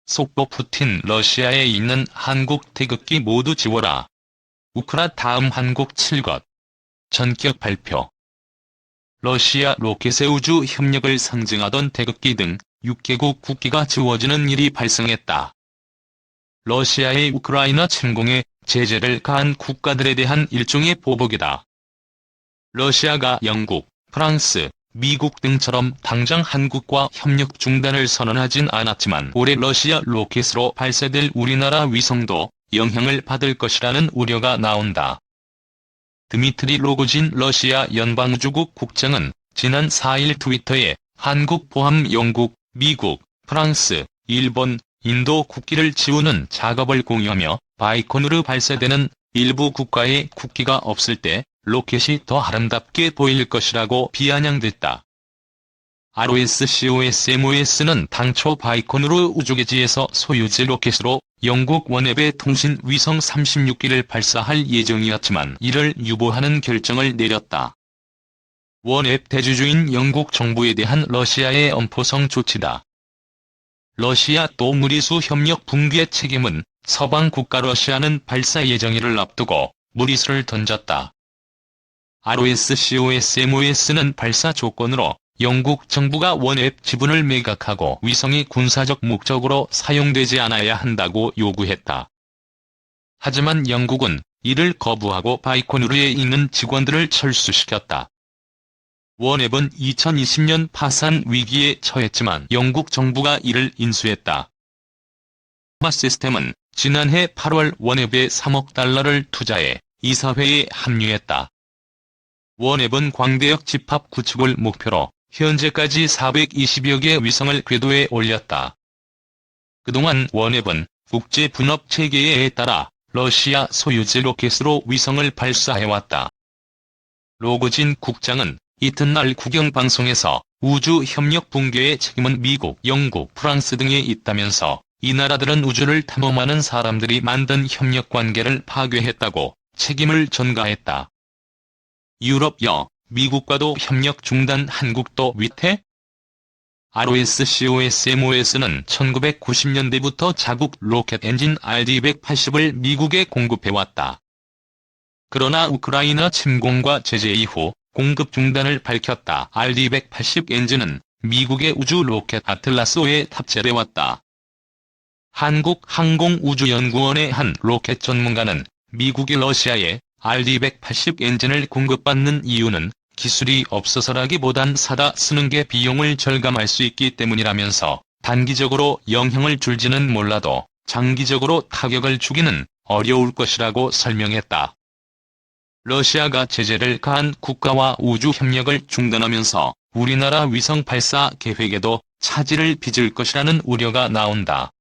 속보 푸틴 러시아에 있는 한국 태극기 모두 지워라. 우크라 다음 한국 7것. 전격 발표. 러시아 로켓의 우주 협력을 상징하던 태극기 등 6개국 국기가 지워지는 일이 발생했다. 러시아의 우크라이나 침공에 제재를 가한 국가들에 대한 일종의 보복이다. 러시아가 영국, 프랑스, 미국 등처럼 당장 한국과 협력 중단을 선언하진 않았지만 올해 러시아 로켓으로 발사될 우리나라 위성도 영향을 받을 것이라는 우려가 나온다. 드미트리 로고진 러시아 연방우주국 국장은 지난 4일 트위터에 한국 포함 영국, 미국, 프랑스, 일본, 인도 국기를 지우는 작업을 공유하며 바이코누르 발사되는 일부 국가의 국기가 없을 때 로켓이 더 아름답게 보일 것이라고 비아냥댔다. ROSCOSMOS는 당초 바이코누르 우주기지에서 소유지 로켓으로 영국 원앱의 통신 위성 36기를 발사할 예정이었지만 이를 유보하는 결정을 내렸다. 원앱 대주주인 영국 정부에 대한 러시아의 엄포성 조치다. 러시아 또 무리수 협력 붕괴 책임은 서방 국가 러시아는 발사 예정일을 앞두고 무리수를 던졌다. ROSCOSMOS는 발사 조건으로 영국 정부가 원앱 지분을 매각하고 위성이 군사적 목적으로 사용되지 않아야 한다고 요구했다. 하지만 영국은 이를 거부하고 바이코누르에 있는 직원들을 철수시켰다. 원앱은 2020년 파산 위기에 처했지만 영국 정부가 이를 인수했다. 시스템은 지난해 8월 원앱에 3억 달러를 투자해 이사회에 합류했다. 원앱은 광대역 집합 구축을 목표로 현재까지 420여 개 위성을 궤도에 올렸다. 그동안 원앱은 국제 분업 체계에 따라 러시아 소유지 로켓으로 위성을 발사해왔다. 로고진 국장은 이튿날 국영방송에서 우주 협력 붕괴의 책임은 미국, 영국, 프랑스 등에 있다면서 이 나라들은 우주를 탐험하는 사람들이 만든 협력 관계를 파괴했다고 책임을 전가했다. 유럽, 미국과도 협력 중단, 한국도 위태? ROSCOSMOS는 1990년대부터 자국 로켓 엔진 RD-180을 미국에 공급해왔다. 그러나 우크라이나 침공과 제재 이후 공급 중단을 밝혔다. RD-180 엔진은 미국의 우주 로켓 아틀라스호에 탑재돼왔다. 한국항공우주연구원의 한 로켓 전문가는 미국이 러시아에 RD-180 엔진을 공급받는 이유는 기술이 없어서라기보단 사다 쓰는 게 비용을 절감할 수 있기 때문이라면서 단기적으로 영향을 줄지는 몰라도 장기적으로 타격을 주기는 어려울 것이라고 설명했다. 러시아가 제재를 가한 국가와 우주 협력을 중단하면서 우리나라 위성 발사 계획에도 차질을 빚을 것이라는 우려가 나온다.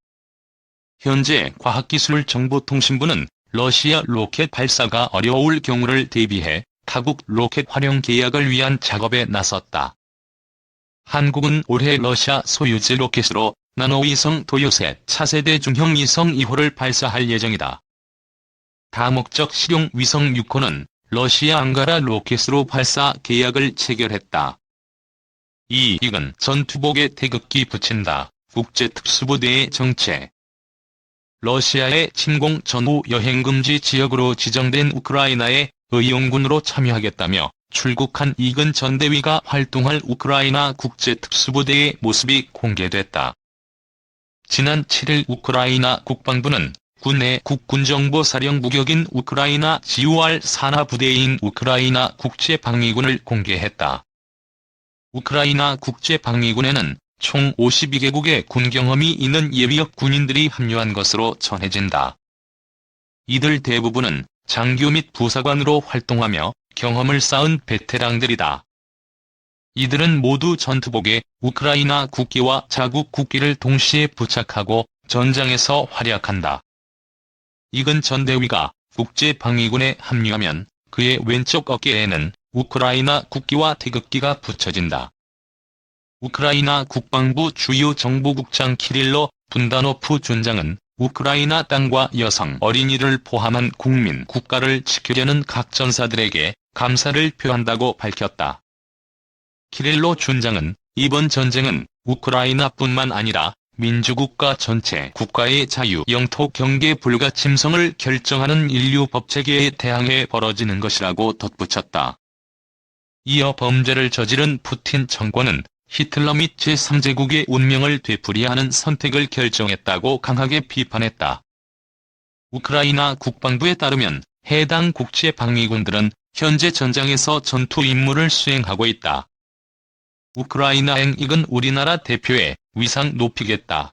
현재 과학기술정보통신부는 러시아 로켓 발사가 어려울 경우를 대비해 타국 로켓 활용 계약을 위한 작업에 나섰다. 한국은 올해 러시아 소유지 로켓으로 나노위성 도요셋 차세대 중형 위성 2호를 발사할 예정이다. 다목적 실용 위성 6호는 러시아 앙가라 로켓으로 발사 계약을 체결했다. 이익은 전투복에 태극기 붙인다. 국제특수부대의 정체. 러시아의 침공 전후 여행금지 지역으로 지정된 우크라이나에 의용군으로 참여하겠다며 출국한 이근 전대위가 활동할 우크라이나 국제특수부대의 모습이 공개됐다. 지난 7일 우크라이나 국방부는 군내 국군정보사령부 격인 우크라이나 GOR 산하부대인 우크라이나 국제방위군을 공개했다. 우크라이나 국제방위군에는 총 52개국의 군 경험이 있는 예비역 군인들이 합류한 것으로 전해진다. 이들 대부분은 장교 및 부사관으로 활동하며 경험을 쌓은 베테랑들이다. 이들은 모두 전투복에 우크라이나 국기와 자국 국기를 동시에 부착하고 전장에서 활약한다. 이근 전대위가 국제방위군에 합류하면 그의 왼쪽 어깨에는 우크라이나 국기와 태극기가 붙여진다. 우크라이나 국방부 주요 정보국장 키릴로 분다노프 준장은 우크라이나 땅과 여성, 어린이를 포함한 국민, 국가를 지키려는 각 전사들에게 감사를 표한다고 밝혔다. 키릴로 준장은 이번 전쟁은 우크라이나뿐만 아니라 민주국가 전체 국가의 자유, 영토 경계 불가 침성을 결정하는 인류 법체계에 대항해 벌어지는 것이라고 덧붙였다. 이어 범죄를 저지른 푸틴 정권은 히틀러 및 제3제국의 운명을 되풀이하는 선택을 결정했다고 강하게 비판했다. 우크라이나 국방부에 따르면 해당 국제 방위군들은 현재 전장에서 전투 임무를 수행하고 있다. 우크라이나 행익은 우리나라 대표의 위상 높이겠다.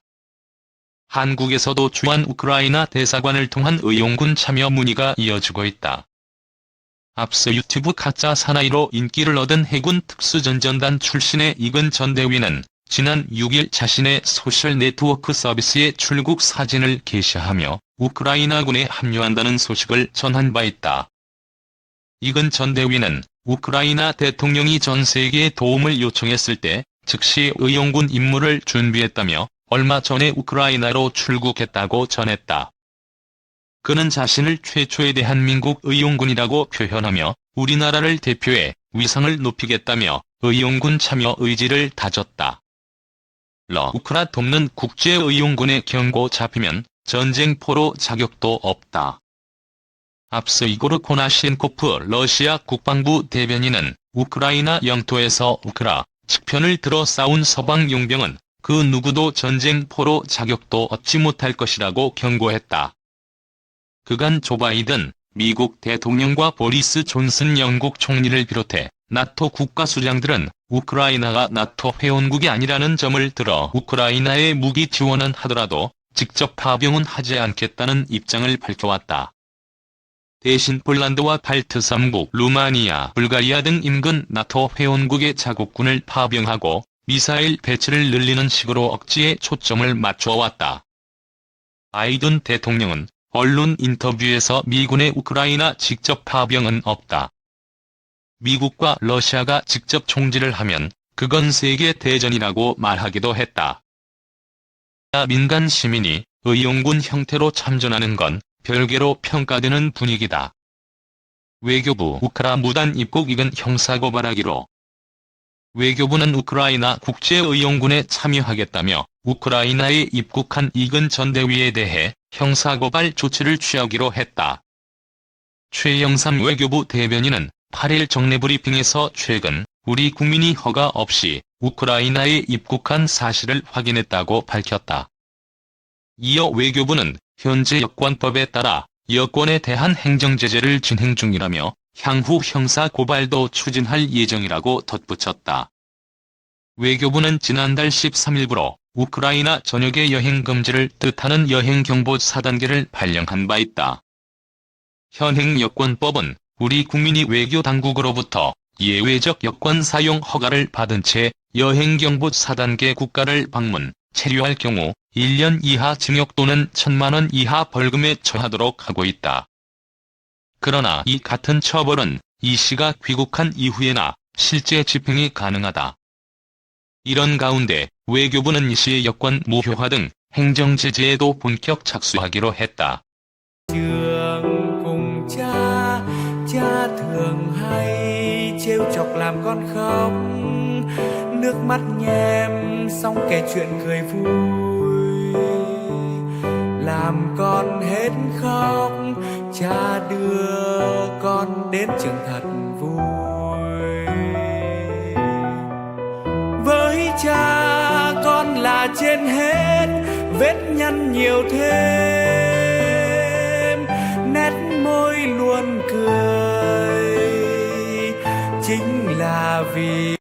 한국에서도 주한 우크라이나 대사관을 통한 의용군 참여 문의가 이어지고 있다. 앞서 유튜브 가짜 사나이로 인기를 얻은 해군 특수전전단 출신의 이근 전 대위는 지난 6일 자신의 소셜 네트워크 서비스에 출국 사진을 게시하며 우크라이나군에 합류한다는 소식을 전한 바 있다. 이근 전 대위는 우크라이나 대통령이 전 세계에 도움을 요청했을 때 즉시 의용군 임무를 준비했다며 얼마 전에 우크라이나로 출국했다고 전했다. 그는 자신을 최초의 대한민국 의용군이라고 표현하며 우리나라를 대표해 위상을 높이겠다며 의용군 참여 의지를 다졌다. 우크라 돕는 국제의용군의 경고 잡히면 전쟁포로 자격도 없다. 앞서 이고르 코나시엔코프 러시아 국방부 대변인은 우크라이나 영토에서 우크라 측편을 들어 싸운 서방 용병은 그 누구도 전쟁포로 자격도 얻지 못할 것이라고 경고했다. 그간 조 바이든 미국 대통령과 보리스 존슨 영국 총리를 비롯해 나토 국가수장들은 우크라이나가 나토 회원국이 아니라는 점을 들어 우크라이나에 무기 지원은 하더라도 직접 파병은 하지 않겠다는 입장을 밝혀왔다. 대신 폴란드와 발트 3국, 루마니아, 불가리아 등 인근 나토 회원국의 자국군을 파병하고 미사일 배치를 늘리는 식으로 억지에 초점을 맞춰왔다. 바이든 대통령은 언론 인터뷰에서 미군의 우크라이나 직접 파병은 없다. 미국과 러시아가 직접 총질을 하면 그건 세계 대전이라고 말하기도 했다. 민간 시민이 의용군 형태로 참전하는 건 별개로 평가되는 분위기다. 외교부 우크라 무단 입국 이근 형사고발하기로. 외교부는 우크라이나 국제의용군에 참여하겠다며 우크라이나에 입국한 이근 전 대위에 대해 형사고발 조치를 취하기로 했다. 최영삼 외교부 대변인은 8일 정례 브리핑에서 최근 우리 국민이 허가 없이 우크라이나에 입국한 사실을 확인했다고 밝혔다. 이어 외교부는 현재 여권법에 따라 여권에 대한 행정제재를 진행 중이라며 향후 형사고발도 추진할 예정이라고 덧붙였다. 외교부는 지난달 13일부로 우크라이나 전역의 여행금지를 뜻하는 여행경보 4단계를 발령한 바 있다. 현행 여권법은 우리 국민이 외교당국으로부터 예외적 여권 사용 허가를 받은 채 여행경보 4단계 국가를 방문, 체류할 경우 1년 이하 징역 또는 1,000만 원 이하 벌금에 처하도록 하고 있다. 그러나 이 같은 처벌은 이 씨가 귀국한 이후에나 실제 집행이 가능하다. 이런 가운데 외교부는 이 씨의 여권 무효화 등 행정제재에도 본격 착수하기로 했다. Cha thường hay trêu chọc làm con khóc, nước mắt nhem xong kể chuyện cười vui, làm con hết khóc, cha đưa con đến trường thật vui. Với cha con là trên hết, vết nhăn nhiều thêm, nét môi luôn cười, chính là vì